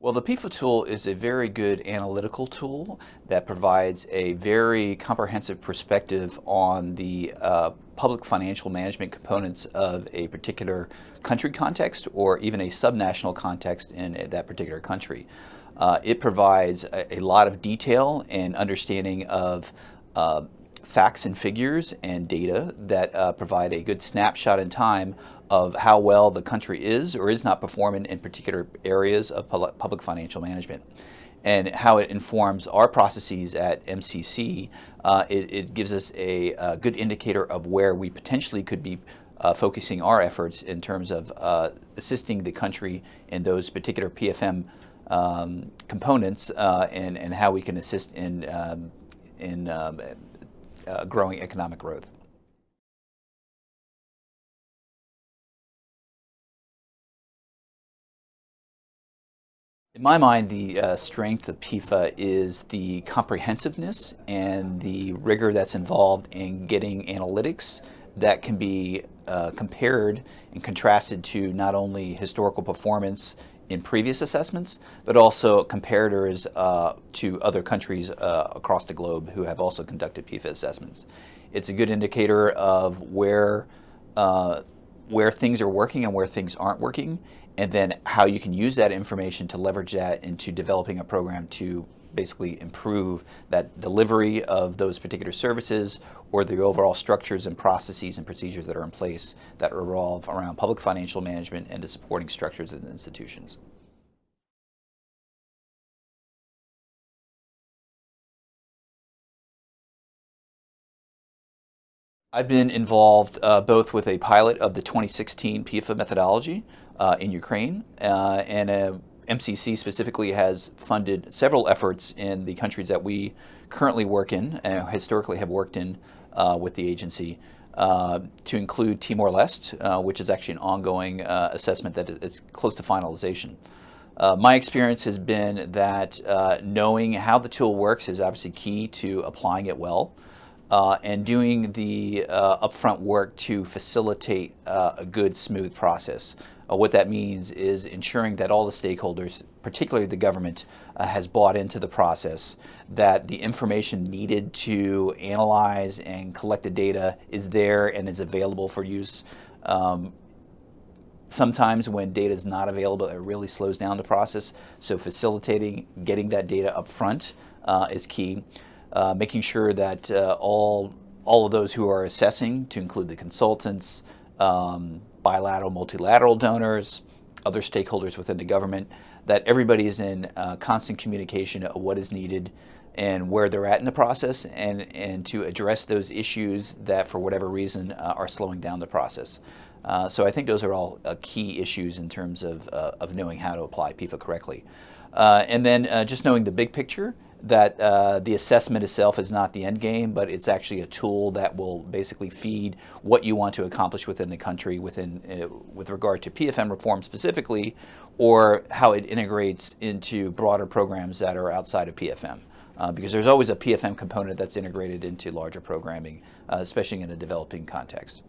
Well, the PEFA tool is a very good analytical tool that provides a very comprehensive perspective on the public financial management components of a particular country context or even a subnational context in that particular country. It provides a lot of detail and understanding of facts and figures and data that provide a good snapshot in time of how well the country is or is not performing in particular areas of public financial management. And how it informs our processes at MCC, it gives us a good indicator of where we potentially could be focusing our efforts in terms of assisting the country in those particular PFM components and how we can assist in growing economic growth. In my mind, the strength of PEFA is the comprehensiveness and the rigor that's involved in getting analytics that can be compared and contrasted to not only historical performance in previous assessments, but also comparators to other countries across the globe who have also conducted PEFA assessments. It's a good indicator of where things are working and where things aren't working, and then how you can use that information to leverage that into developing a program to basically improve that delivery of those particular services or the overall structures and processes and procedures that are in place that revolve around public financial management and the supporting structures and institutions. I've been involved both with a pilot of the 2016 PEFA methodology in Ukraine, and MCC specifically has funded several efforts in the countries that we currently work in and historically have worked in with the agency, to include Timor-Leste, which is actually an ongoing assessment that is close to finalization. My experience has been that knowing how the tool works is obviously key to applying it well. And doing the upfront work to facilitate a good, smooth process. What that means is ensuring that all the stakeholders, particularly the government, has bought into the process, that the information needed to analyze and collect the data is there and is available for use. Sometimes when data is not available, it really slows down the process. So facilitating getting that data up front is key. Making sure that all of those who are assessing, to include the consultants, bilateral, multilateral donors, other stakeholders within the government, that everybody is in constant communication of what is needed and where they're at in the process, and to address those issues that for whatever reason are slowing down the process. So I think those are all key issues in terms of knowing how to apply PEFA correctly. And then just knowing the big picture, that the assessment itself is not the end game, but it's actually a tool that will basically feed what you want to accomplish within the country with regard to PFM reform specifically, or how it integrates into broader programs that are outside of PFM. Because there's always a PFM component that's integrated into larger programming, especially in a developing context.